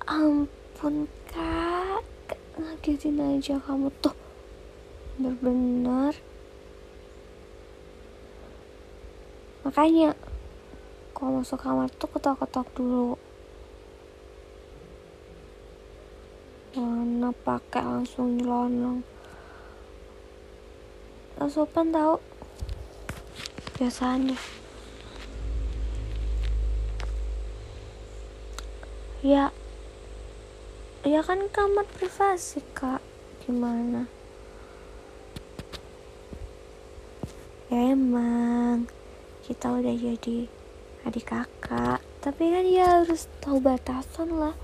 ampun kak, ngagetin aja kamu tuh, bener-bener. Makanya kalau masuk kamar tuh ketok-ketok dulu, mana pakai langsung nyelonong. Gak sopan tau, biasanya. Ya kan kamar privasi kak, gimana? Ya emang kita udah jadi adik kakak, tapi kan ya harus tahu batasan lah.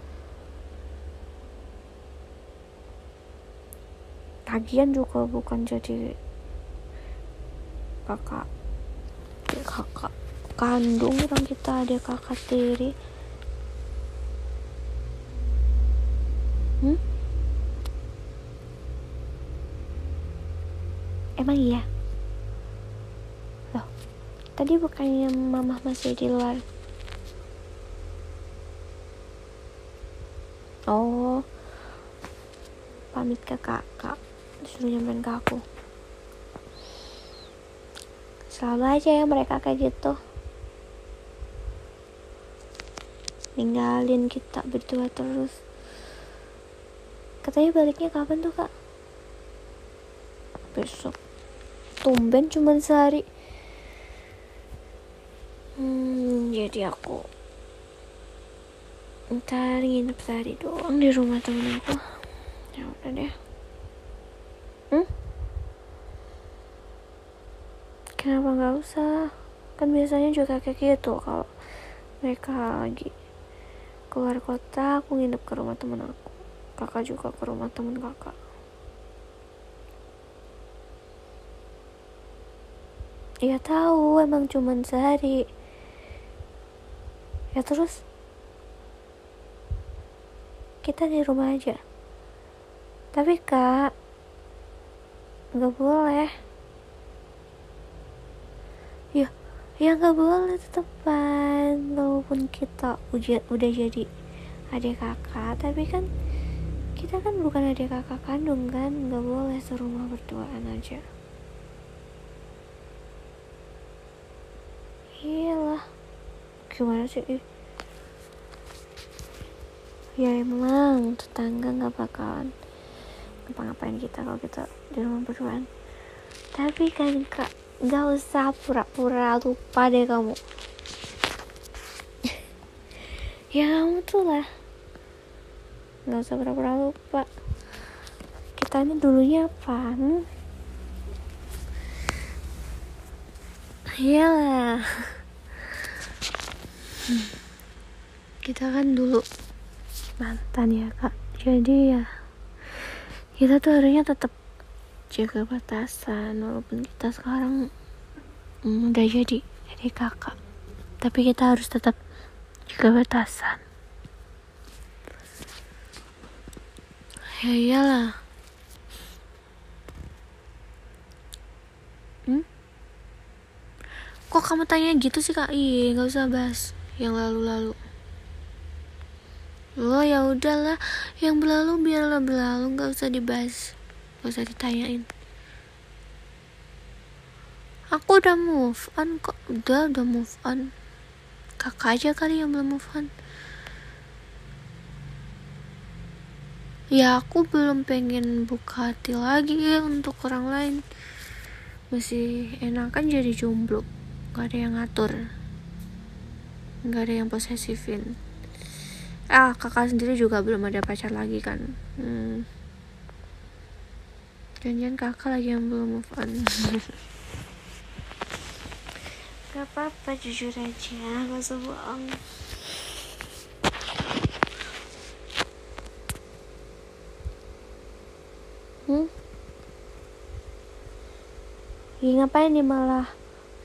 Lagian juga bukan jadi kakak kandung, orang kita ada kakak tiri. Emang iya? Loh, tadi bukannya mama masih di luar? Oh, pamit ke kakak, disuruh nyamperin ke aku. Selalu aja ya mereka kayak gitu, ninggalin kita berdua terus. Katanya baliknya kapan tuh kak? Besok. Tumben cuman sehari. Jadi aku ntar nginep sehari doang di rumah temen aku. Ya udah deh. Kenapa nggak usah? Kan biasanya juga kayak gitu, kalau mereka lagi keluar kota aku nginep ke rumah temen aku, kakak juga ke rumah temen kakak. Ya tahu emang cuman sehari. Ya terus kita di rumah aja. Tapi kak, nggak boleh. Ya nggak boleh tetepan, walaupun kita udah jadi adik kakak, tapi kan kita kan bukan adik kakak kandung kan, nggak boleh serumah berduaan aja. Iyalah, gimana sih? Ya emang tetangga nggak bakalan ngapa-ngapain kita kalau kita di rumah berduaan. Tapi kan kak, nggak usah pura-pura lupa deh kamu. Ya kamu tuh lah, nggak usah pura-pura lupa. Kita ini dulunya apa? Iyalah, kita kan dulu mantan ya kak. Jadi ya kita tuh harusnya tetap jaga batasan, walaupun kita sekarang udah jadi adik kakak, tapi kita harus tetap jaga batasan. Ya iyalah. Kok kamu tanya gitu sih kak? Iya, nggak usah bahas yang lalu-lalu. Lo ya udahlah, yang berlalu biarlah berlalu, nggak usah dibahas, nggak usah ditanyain. Aku udah move on kok, udah move on. Kakak aja kali yang belum move on. Ya aku belum pengen buka hati lagi untuk orang lain. Masih enakan jadi jomblo, gak ada yang ngatur, gak ada yang posesifin. Kakak sendiri juga belum ada pacar lagi kan. Jangan kakak lagi yang belum move on. Gak apa-apa, jujur aja, gak usah bohong. Ngapain nih malah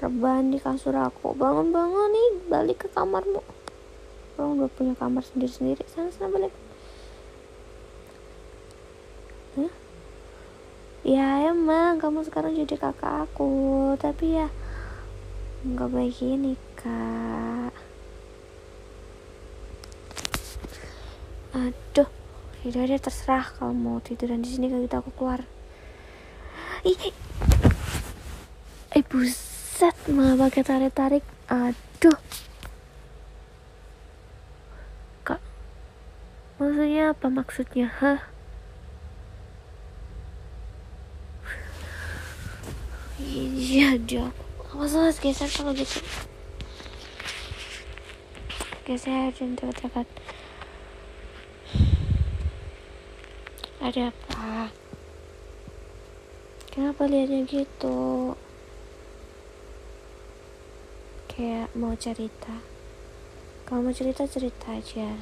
rebahan di kasur aku? Bangun nih, balik ke kamarmu. Orang udah punya kamar sendiri-sendiri. Sana balik. Ya emang kamu sekarang jadi kakak aku, tapi ya nggak baik ini kak. Aduh, tidak ada, terserah. Kalau mau tiduran di sini kalau gitu aku keluar. Buset, malah pakai tarik-tarik. Aduh, kak, maksudnya apa maksudnya? Iya, dia masalah geser kalau gitu. Geser dan dekat-dekat. Ada apa? Kenapa lihatnya gitu? Kayak mau cerita. Kalau mau cerita aja.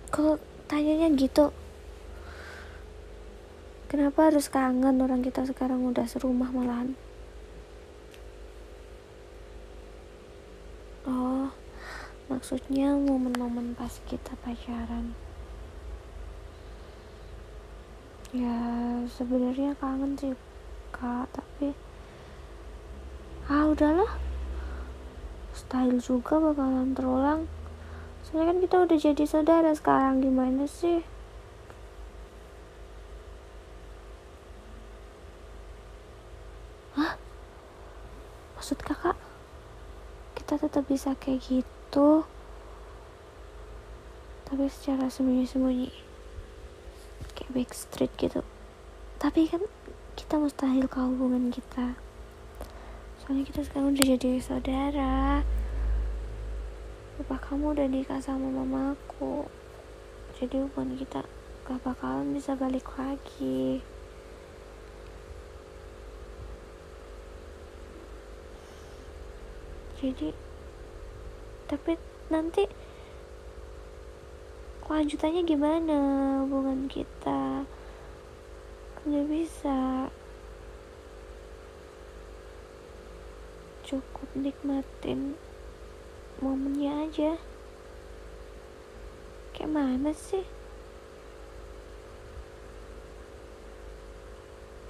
Kalau tanyanya gitu, kenapa harus kangen? Orang kita sekarang udah serumah malahan. Oh, maksudnya momen-momen pas kita pacaran. Ya sebenarnya kangen sih kak, tapi udahlah, style juga bakalan terulang. Soalnya kan kita udah jadi saudara sekarang, gimana sih? Hah? Maksud kakak kita tetap bisa kayak gitu, tapi secara sembunyi-sembunyi, kayak backstreet gitu. Tapi kan kita mustahil ke hubungan kita, soalnya kita sekarang udah jadi saudara. Papa kamu udah nikah sama mamaku, jadi hubungan kita gak bakalan bisa balik lagi. Jadi, tapi nanti kelanjutannya gimana hubungan kita? Gak bisa. Cukup nikmatin momennya aja. Kayak mana sih?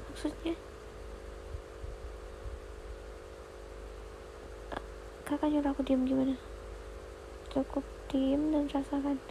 Maksudnya kakak nyuruh aku diem gimana? Cukup diem dan rasakan.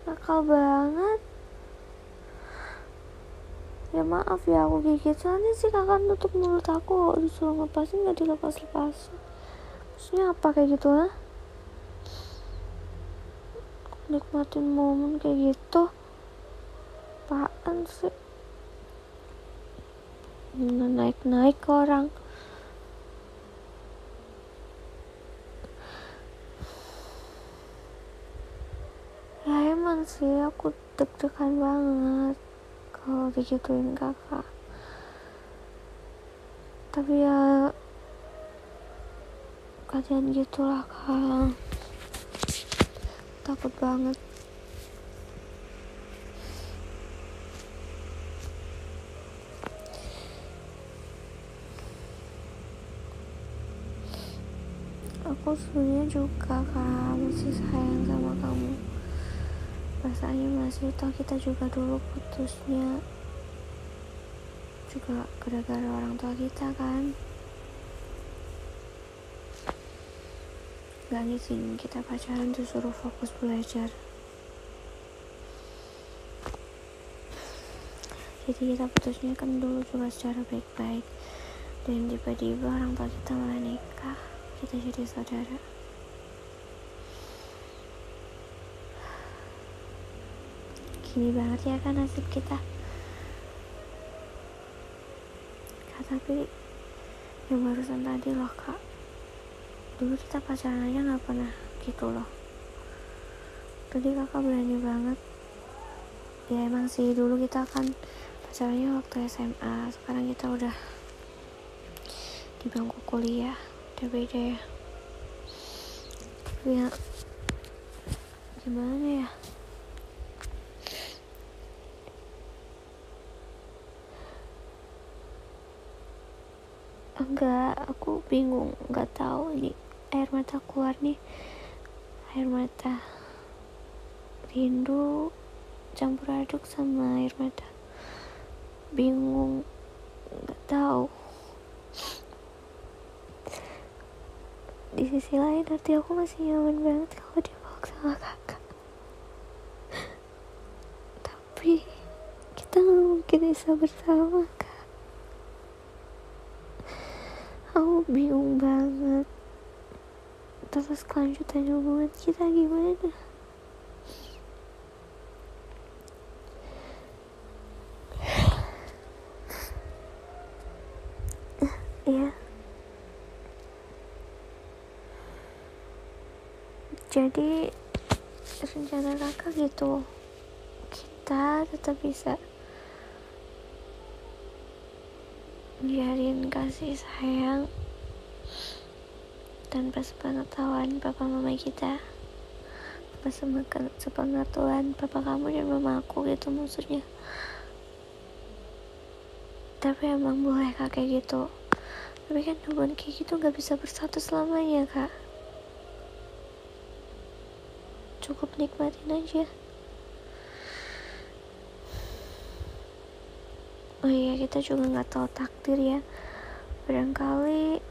Nakal banget. Ya maaf ya aku gigit, soalnya sih kakak nutup mulut aku, disuruh ngepasin gak dilepas-lepasin. Maksudnya apa kayak gitu lah? Nikmatin momen kayak gitu apaan sih? Naik-naik ke orang. Ya emang sih aku deg-degan banget kalau digituin kakak, tapi ya kalian gitulah kak, takut banget. Aku sebenarnya juga kak masih sayang sama kamu, perasaannya masih, toh kita juga dulu putusnya juga gara-gara orang tua kita kan, gak ngizinin kita pacaran, tuh suruh fokus belajar. Jadi kita putusnya kan dulu juga secara baik-baik, dan tiba-tiba orang tua kita malah nikah, kita jadi saudara. Gini banget ya kan nasib kita kak. Tapi yang barusan tadi loh kak, dulu kita pacaran aja gak pernah gitu loh. Tadi kakak berani banget Ya emang sih dulu kita kan pacarnya waktu SMA, sekarang kita udah di bangku kuliah, udah beda ya. Tapi ya gimana ya, enggak, aku bingung, nggak tahu nih, air mata keluar nih, air mata rindu campur aduk sama air mata bingung, nggak tahu. Di sisi lain hati aku masih nyaman banget kalau dipeluk sama kakak, tapi kita nggak mungkin bisa bersama kak. Aku bingung banget, terus kelanjutan hubungan kita gimana. Ya, jadi rencana kakak gitu, kita tetap bisa biarin kasih sayang tanpa sepengetahuan papa mama kita, tanpa sepengetahuan papa kamu dan mama aku gitu maksudnya. Tapi emang boleh kak kayak gitu, tapi kan hubungan kayak gitu gak bisa bersatu selamanya kak. Cukup nikmatin aja. Oh iya, kita juga gak tahu takdir ya, barangkali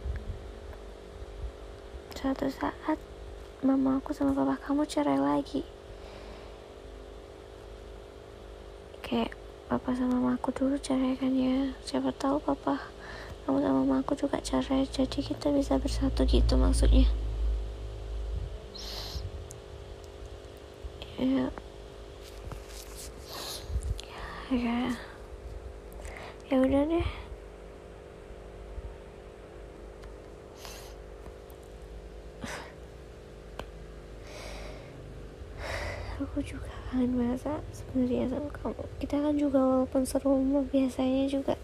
suatu saat mama aku sama papa kamu cerai lagi, kayak papa sama mama aku dulu cerai kan ya. Siapa tahu papa kamu sama mama aku juga cerai, jadi kita bisa bersatu gitu maksudnya. Ya udah deh. Aku juga kangen banget sebenarnya sama kamu. Kita kan juga walaupun serumah biasanya juga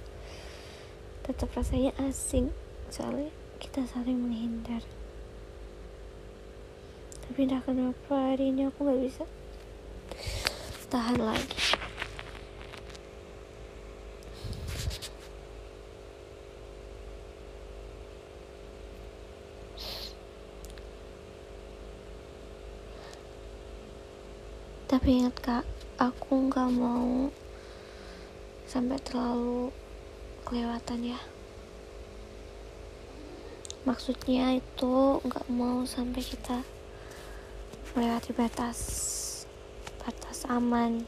tetap rasanya asing, soalnya kita saling menghindar. Tapi entah kenapa hari ini aku gak bisa tahan lagi. Tapi ingat kak, aku gak mau sampai terlalu kelewatan ya. Maksudnya itu gak mau sampai kita melewati batas aman.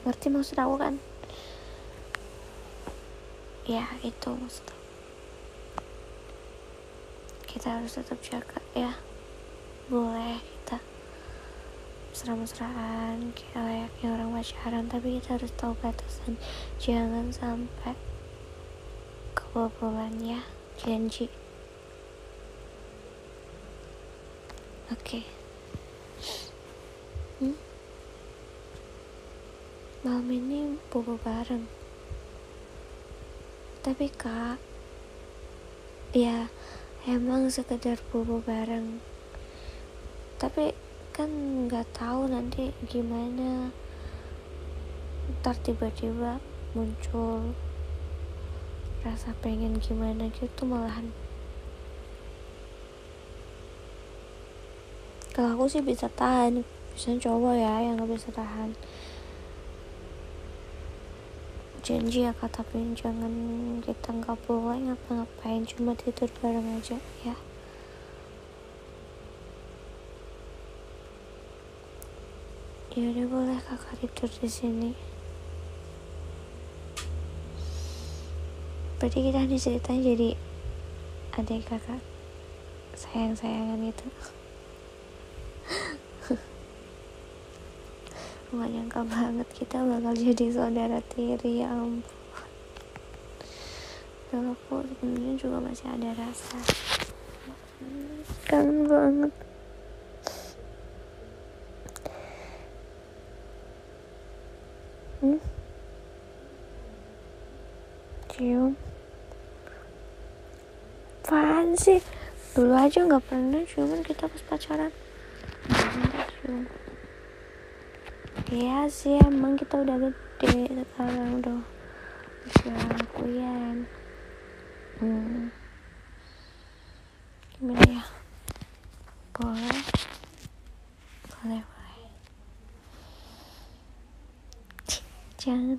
Ngerti maksud aku kan? Ya itu maksud aku. Kita harus tetap jaga ya. Boleh kita mesra-mesraan kayak layaknya orang pacaran, tapi kita harus tahu batasan, jangan sampai kebobolan ya, janji. Oke. Malam ini bobo bareng, tapi kak, ya emang sekedar bobo bareng, tapi kan nggak tahu nanti gimana, ntar tiba-tiba muncul rasa pengen gimana gitu malahan. Kalau aku sih bisa tahan, biasanya cowok ya yang nggak bisa tahan. Janji ya kak, tapi jangan, kita nggak boleh ngapa-ngapain, cuma tidur bareng aja ya. Ya udah, boleh kakak tidur di sini. Berarti kita diceritain jadi adik kakak sayang-sayangan itu. Gak nyangka banget kita bakal jadi saudara tiri, ya ampun. Dan aku sebenarnya juga masih ada rasa kangen banget. Cium. Apaan sih? Dulu aja nggak pernah ciuman kita pas pacaran. Cium. Iya sih, emang kita udah gede sekarang, udah kuliah. Gimana ya? Boleh. Jangan